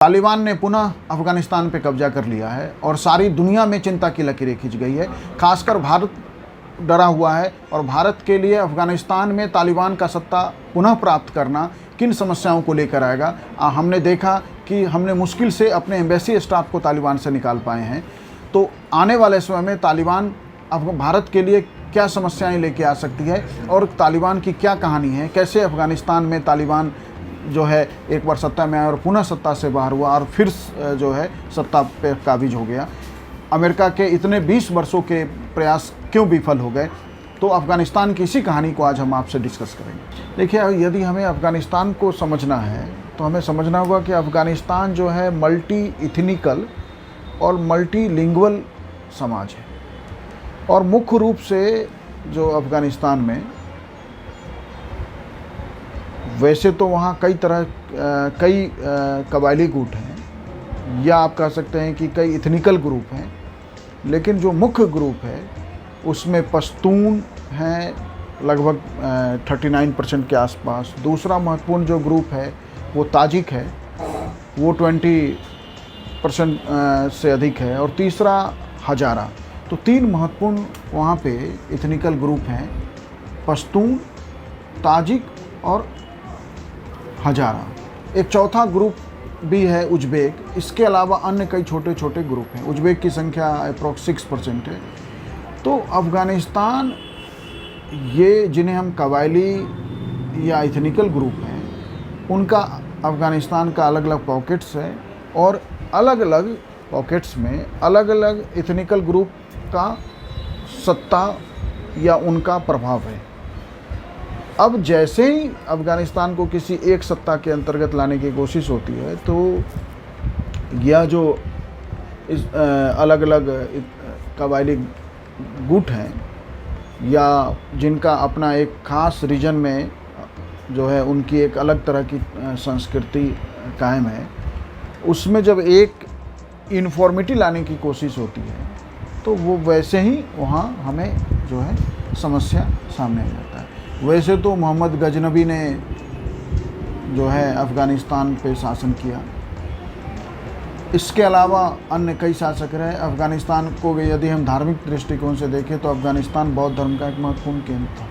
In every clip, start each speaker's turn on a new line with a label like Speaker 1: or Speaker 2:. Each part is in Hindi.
Speaker 1: तालिबान ने पुनः अफगानिस्तान पे कब्जा कर लिया है और सारी दुनिया में चिंता की लकीरें खिंच गई है। खासकर भारत डरा हुआ है और भारत के लिए अफगानिस्तान में तालिबान का सत्ता पुनः प्राप्त करना किन समस्याओं को लेकर आएगा। हमने देखा कि हमने मुश्किल से अपने एम्बेसी स्टाफ को तालिबान से निकाल पाए हैं, तो आने वाले समय में तालिबान भारत के लिए क्या समस्याएं लेके आ सकती है और तालिबान की क्या कहानी है, कैसे अफगानिस्तान में तालिबान जो है एक बार सत्ता में आया और पुनः सत्ता से बाहर हुआ और फिर जो है सत्ता पे काबिज हो गया। अमेरिका के इतने 20 वर्षों के प्रयास क्यों विफल हो गए, तो अफ़गानिस्तान की इसी कहानी को आज हम आपसे डिस्कस करेंगे। देखिए, यदि हमें अफ़गानिस्तान को समझना है तो हमें समझना होगा कि अफ़गानिस्तान जो है मल्टी इथनिकल और मल्टीलिंगुअल समाज है और मुख्य रूप से जो अफ़गानिस्तान में वैसे तो वहाँ कई कबायली गुट हैं या आप कह सकते हैं कि कई इथनिकल ग्रुप हैं, लेकिन जो मुख्य ग्रुप है उसमें पश्तून हैं लगभग 39% के आसपास। दूसरा महत्वपूर्ण जो ग्रुप है वो ताजिक है, वो 20% से अधिक है, और तीसरा हजारा। तो तीन महत्वपूर्ण वहाँ पे इथनिकल ग्रुप हैं, पश्तून, ताजिक और हजारा। एक चौथा ग्रुप भी है उज़्बेक। इसके अलावा अन्य कई छोटे छोटे ग्रुप हैं। उज़्बेक की संख्या अप्रॉक्स 6% है। तो अफ़गानिस्तान ये जिन्हें हम कबायली या इथनिकल ग्रुप हैं, उनका अफ़गानिस्तान का अलग अलग पॉकेट्स है और अलग अलग पॉकेट्स में अलग अलग इथनिकल ग्रुप का सत्ता या उनका प्रभाव है। अब जैसे ही अफ़गानिस्तान को किसी एक सत्ता के अंतर्गत लाने की कोशिश होती है, तो यह जो इस अलग अलग कबायली गुट हैं या जिनका अपना एक ख़ास रीजन में जो है उनकी एक अलग तरह की संस्कृति कायम है, उसमें जब एक यूनिफॉर्मिटी लाने की कोशिश होती है तो वो वैसे ही वहाँ हमें जो है समस्या सामने आ जाता है। वैसे तो मोहम्मद गजनबी ने जो है अफ़गानिस्तान पे शासन किया, इसके अलावा अन्य कई शासक रहे। अफ़गानिस्तान को यदि हम धार्मिक दृष्टिकोण से देखें तो अफ़गानिस्तान बौद्ध धर्म का एक महत्वपूर्ण केंद्र था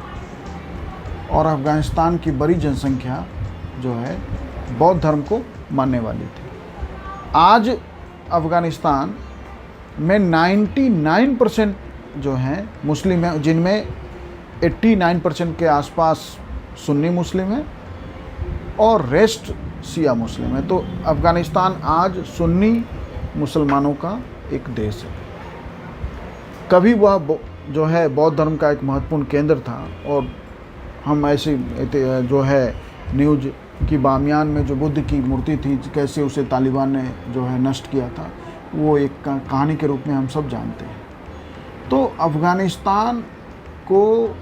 Speaker 1: और अफ़गानिस्तान की बड़ी जनसंख्या जो है बौद्ध धर्म को मानने वाली थी। आज अफ़गानिस्तान में 99% जो हैं मुस्लिम हैं, जिनमें 89% के आसपास सुन्नी मुस्लिम हैं और रेस्ट शिया मुस्लिम है। तो अफ़गानिस्तान आज सुन्नी मुसलमानों का एक देश है। कभी वह जो है बौद्ध धर्म का एक महत्वपूर्ण केंद्र था और हम ऐसी जो है न्यूज़ की बामियान में जो बुद्ध की मूर्ति थी, कैसे उसे तालिबान ने जो है नष्ट किया था, वो एक कहानी के रूप में हम सब जानते हैं। तो अफ़गानिस्तान को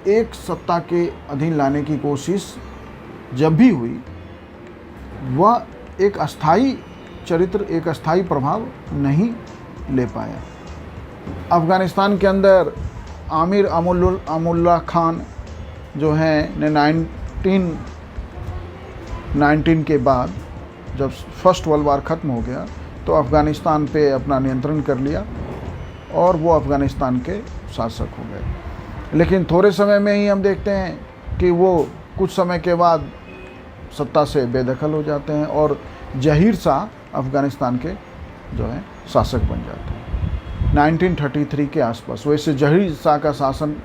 Speaker 1: एक सत्ता के अधीन लाने की कोशिश जब भी हुई, वह एक अस्थाई चरित्र, एक अस्थाई प्रभाव नहीं ले पाया। अफ़गानिस्तान के अंदर आमिर अमुल्ला खान जो हैं ने 1919 के बाद जब फर्स्ट वर्ल्ड वार ख़त्म हो गया तो अफ़गानिस्तान पे अपना नियंत्रण कर लिया और वो अफ़गानिस्तान के शासक हो गए। लेकिन थोड़े समय में ही हम देखते हैं कि वो कुछ समय के बाद सत्ता से बेदखल हो जाते हैं और ज़हीर शाह अफ़गानिस्तान के जो है शासक बन जाते हैं 1933 के आसपास। वैसे ज़हीर शाह का शासन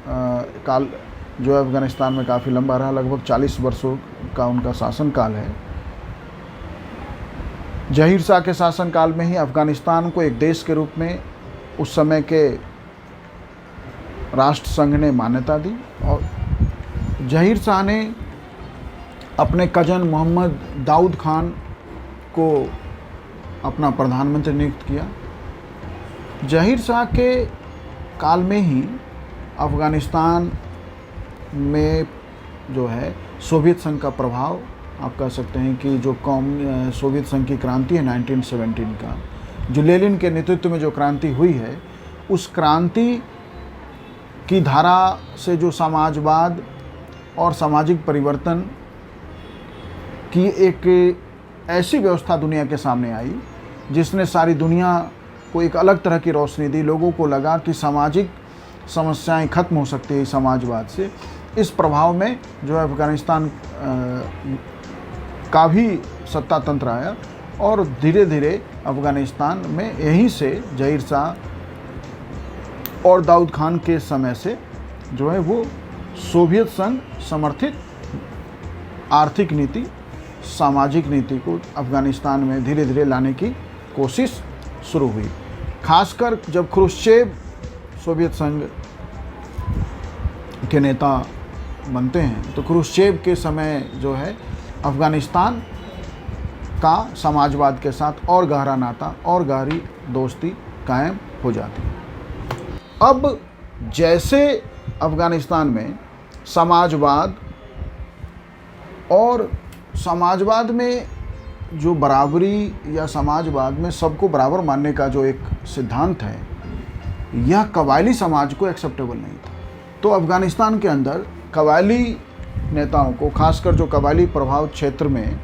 Speaker 1: काल जो है अफ़गानिस्तान में काफ़ी लंबा रहा, लगभग 40 वर्षों का उनका शासन काल है। ज़हीर शाह के शासनकाल में ही अफ़गानिस्तान को एक देश के रूप में उस समय के राष्ट्र संघ ने मान्यता दी और ज़हीर शाह ने अपने कज़न मोहम्मद दाऊद खान को अपना प्रधानमंत्री नियुक्त किया। ज़हीर शाह के काल में ही अफ़गानिस्तान में जो है सोवियत संघ का प्रभाव, आप कह सकते हैं कि जो सोवियत संघ की क्रांति है 1917 का, जो लेनिन के नेतृत्व में जो क्रांति हुई है, उस क्रांति की धारा से जो समाजवाद और सामाजिक परिवर्तन की एक ऐसी व्यवस्था दुनिया के सामने आई जिसने सारी दुनिया को एक अलग तरह की रोशनी दी। लोगों को लगा कि सामाजिक समस्याएं खत्म हो सकती है समाजवाद से। इस प्रभाव में जो है अफ़गानिस्तान का भी सत्ता तंत्र आया और धीरे धीरे अफ़गानिस्तान में यहीं से ज़हीर शाह और दाऊद खान के समय से जो है वो सोवियत संघ समर्थित आर्थिक नीति, सामाजिक नीति को अफ़गानिस्तान में धीरे धीरे लाने की कोशिश शुरू हुई। खासकर जब ख्रुश्चेव सोवियत संघ के नेता बनते हैं तो ख्रुश्चेव के समय जो है अफ़गानिस्तान का समाजवाद के साथ और गहरा नाता और गहरी दोस्ती कायम हो जाती है। अब जैसे अफ़गानिस्तान में समाजवाद और समाजवाद में जो बराबरी या समाजवाद में सबको बराबर मानने का जो एक सिद्धांत है, यह कबायली समाज को एक्सेप्टेबल नहीं था। तो अफ़गानिस्तान के अंदर कबायली नेताओं को, खासकर जो कबायली प्रभाव क्षेत्र में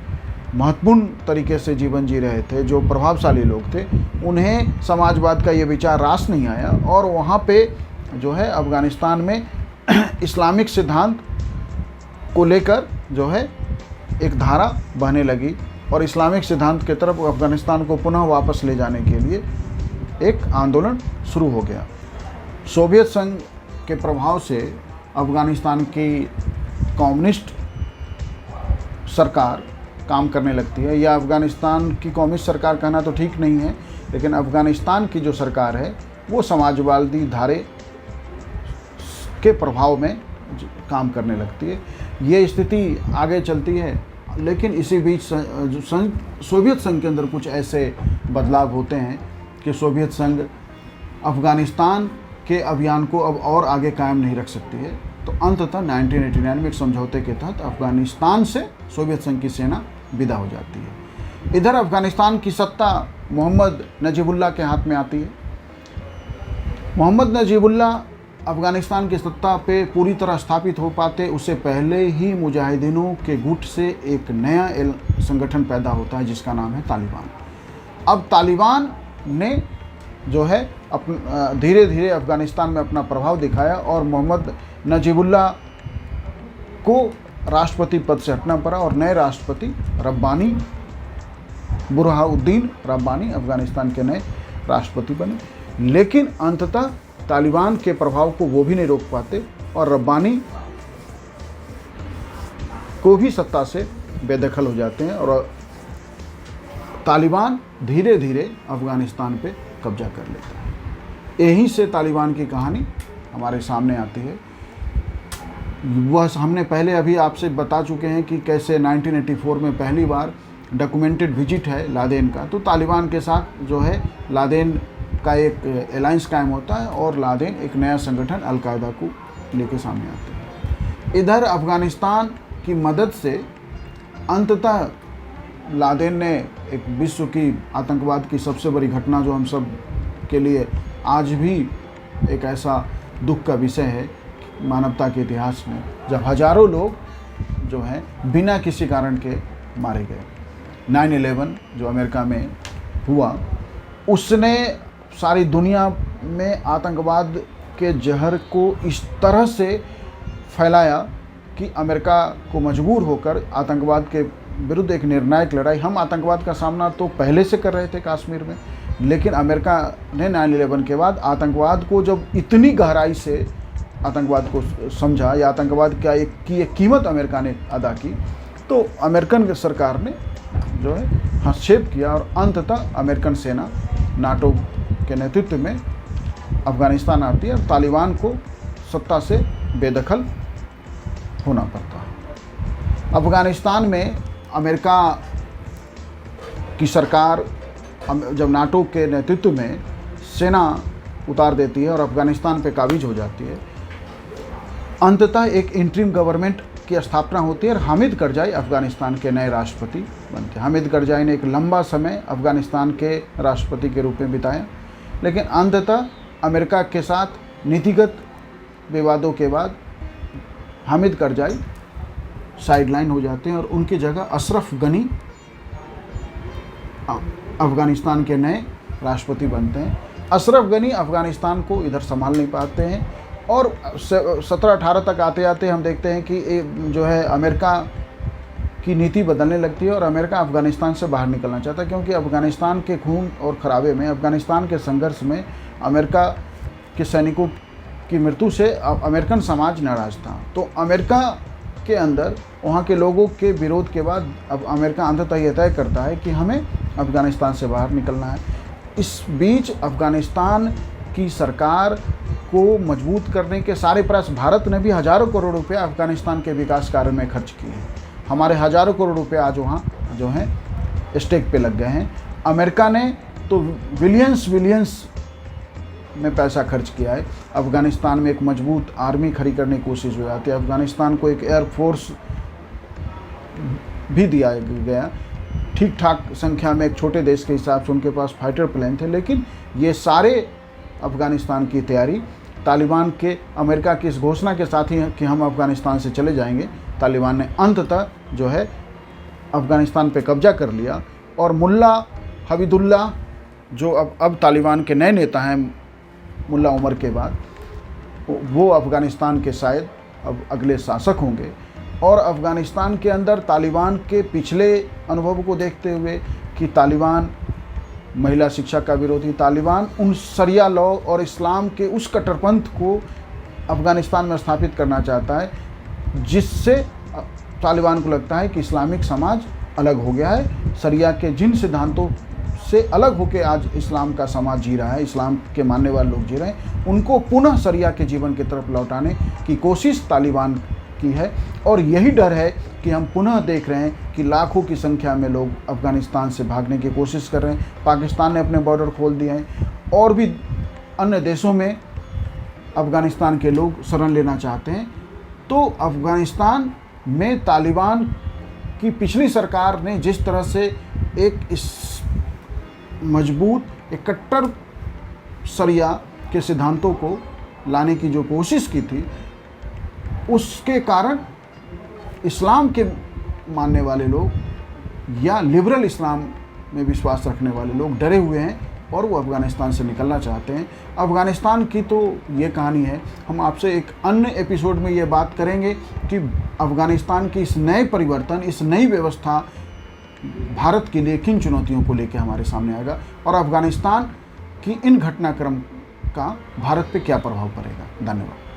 Speaker 1: महत्वपूर्ण तरीके से जीवन जी रहे थे, जो प्रभावशाली लोग थे, उन्हें समाजवाद का ये विचार रास नहीं आया और वहाँ पे जो है अफ़गानिस्तान में इस्लामिक सिद्धांत को लेकर जो है एक धारा बहने लगी और इस्लामिक सिद्धांत की तरफ अफ़गानिस्तान को पुनः वापस ले जाने के लिए एक आंदोलन शुरू हो गया। सोवियत संघ के प्रभाव से अफ़गानिस्तान की कम्युनिस्ट सरकार काम करने लगती है, या अफ़गानिस्तान की कम्युनिस्ट सरकार कहना तो ठीक नहीं है, लेकिन अफ़गानिस्तान की जो सरकार है वो समाजवादी धारे के प्रभाव में काम करने लगती है। ये स्थिति आगे चलती है, लेकिन इसी बीच सोवियत संघ के अंदर कुछ ऐसे बदलाव होते हैं कि सोवियत संघ अफ़गानिस्तान के अभियान को अब और आगे कायम नहीं रख सकती है। तो अंततः 1989 में एक समझौते के तहत अफ़गानिस्तान से सोवियत संघ की सेना विदा हो जाती है। इधर अफ़गानिस्तान की सत्ता मोहम्मद नजीबुल्लाह के हाथ में आती है। मोहम्मद नजीबुल्लाह अफ़गानिस्तान की सत्ता पे पूरी तरह स्थापित हो पाते उससे पहले ही मुजाहिदीनों के गुट से एक नया संगठन पैदा होता है जिसका नाम है तालिबान। अब तालिबान ने जो है धीरे धीरे अफ़गानिस्तान में अपना प्रभाव दिखाया और मोहम्मद नजीबुल्लाह को राष्ट्रपति पद से हटना पड़ा और नए राष्ट्रपति रब्बानी, बुरहानुद्दीन रब्बानी अफ़गानिस्तान के नए राष्ट्रपति बने। लेकिन अंततः तालिबान के प्रभाव को वो भी नहीं रोक पाते और रब्बानी को भी सत्ता से बेदखल हो जाते हैं और तालिबान धीरे धीरे अफ़गानिस्तान पे कब्जा कर लेता है। यहीं से तालिबान की कहानी हमारे सामने आती है। वह हमने पहले अभी आपसे बता चुके हैं कि कैसे 1984 में पहली बार डॉक्यूमेंटेड विजिट है लादेन का, तो तालिबान के साथ जो है लादेन का एक अलायंस कायम होता है और लादेन एक नया संगठन अल-कायदा को लेकर सामने आते हैं। इधर अफ़गानिस्तान की मदद से अंततः लादेन ने एक विश्व की आतंकवाद की सबसे बड़ी घटना, जो हम सब के लिए आज भी एक ऐसा दुख का विषय है मानवता के इतिहास में, जब हज़ारों लोग जो हैं बिना किसी कारण के मारे गए। 9/11 जो अमेरिका में हुआ, उसने सारी दुनिया में आतंकवाद के जहर को इस तरह से फैलाया कि अमेरिका को मजबूर होकर आतंकवाद के विरुद्ध एक निर्णायक लड़ाई, हम आतंकवाद का सामना तो पहले से कर रहे थे कश्मीर में, लेकिन अमेरिका ने 9/11 के बाद आतंकवाद को जब इतनी गहराई से आतंकवाद को समझा या आतंकवाद की एक कीमत अमेरिका ने अदा की, तो अमेरिकन सरकार ने जो है हस्तक्षेप किया और अंततः अमेरिकन सेना नाटो के नेतृत्व में अफ़गानिस्तान आती है और तालिबान को सत्ता से बेदखल होना पड़ता है। अफ़गानिस्तान में अमेरिका की सरकार जब नाटो के नेतृत्व में सेना उतार देती है और अफ़गानिस्तान पे काबिज हो जाती है, अंततः एक इंटरिम गवर्नमेंट की स्थापना होती है और हामिद करजाई अफ़गानिस्तान के नए राष्ट्रपति बनते हैं। हामिद करजाई ने एक लंबा समय अफ़गानिस्तान के राष्ट्रपति के रूप में बिताया, लेकिन अंततः अमेरिका के साथ नीतिगत विवादों के बाद हामिद करजाई साइडलाइन हो जाते हैं और उनकी जगह अशरफ गनी अफ़गानिस्तान के नए राष्ट्रपति बनते हैं। अशरफ गनी अफ़गानिस्तान को इधर संभाल नहीं पाते हैं और 17-18 तक आते आते हम देखते हैं कि जो है अमेरिका की नीति बदलने लगती है और अमेरिका अफ़गानिस्तान से बाहर निकलना चाहता है, क्योंकि अफ़गानिस्तान के खून और खराबे में, अफ़गानिस्तान के संघर्ष में अमेरिका के सैनिकों की मृत्यु से अमेरिकन समाज नाराज़ था। तो अमेरिका के अंदर वहाँ के लोगों के विरोध के बाद अब अमेरिका अंततः यह तय करता है कि हमें अफ़गानिस्तान से बाहर निकलना है। इस बीच अफ़गानिस्तान की सरकार को मजबूत करने के सारे प्रयास, भारत ने भी हज़ारों करोड़ रुपए अफ़गानिस्तान के विकास कार्य में खर्च किए हैं। हमारे हज़ारों करोड़ रुपए आज वहाँ जो हैं स्टेक पे लग गए हैं। अमेरिका ने तो बिलियंस में पैसा खर्च किया है। अफ़गानिस्तान में एक मजबूत आर्मी खड़ी करने की कोशिश हो जाती है। अफ़गानिस्तान को एक एयरफोर्स भी दिया गया, ठीक ठाक संख्या में, एक छोटे देश के हिसाब से उनके पास फाइटर प्लेन थे। लेकिन ये सारे अफ़गानिस्तान की तैयारी तालिबान के, अमेरिका की इस घोषणा के साथ ही कि हम अफ़गानिस्तान से चले जाएंगे, तालिबान ने अंततः जो है अफ़गानिस्तान पे कब्जा कर लिया। और मुल्ला हबीबुल्लाह जो अब तालिबान के नए नेता हैं, मुल्ला उमर के बाद, वो अफ़गानिस्तान के शायद अब अगले शासक होंगे। और अफ़गानिस्तान के अंदर तालिबान के पिछले अनुभव को देखते हुए कि तालिबान महिला शिक्षा का विरोधी, तालिबान उन शरिया लॉ और इस्लाम के उस कट्टरपंथ को अफ़गानिस्तान में स्थापित करना चाहता है, जिससे तालिबान को लगता है कि इस्लामिक समाज अलग हो गया है। शरिया के जिन सिद्धांतों से अलग होकर आज इस्लाम का समाज जी रहा है, इस्लाम के मानने वाले लोग जी रहे हैं, उनको पुनः शरिया के जीवन की तरफ लौटाने की कोशिश तालिबान की है। और यही डर है कि हम पुनः देख रहे हैं कि लाखों की संख्या में लोग अफ़गानिस्तान से भागने की कोशिश कर रहे हैं। पाकिस्तान ने अपने बॉर्डर खोल दिए हैं और भी अन्य देशों में अफ़गानिस्तान के लोग शरण लेना चाहते हैं। तो अफ़गानिस्तान में तालिबान की पिछली सरकार ने जिस तरह से एक इस मजबूत एक कट्टर शरिया के सिद्धांतों को लाने की जो कोशिश की थी, उसके कारण इस्लाम के मानने वाले लोग या लिबरल इस्लाम में विश्वास रखने वाले लोग डरे हुए हैं और वो अफ़गानिस्तान से निकलना चाहते हैं। अफ़गानिस्तान की तो ये कहानी है। हम आपसे एक अन्य एपिसोड में ये बात करेंगे कि अफ़गानिस्तान की इस नए परिवर्तन, इस नई व्यवस्था भारत के लिए किन चुनौतियों को लेकर हमारे सामने आएगा और अफ़गानिस्तान की इन घटनाक्रम का भारत पे क्या प्रभाव पड़ेगा। धन्यवाद।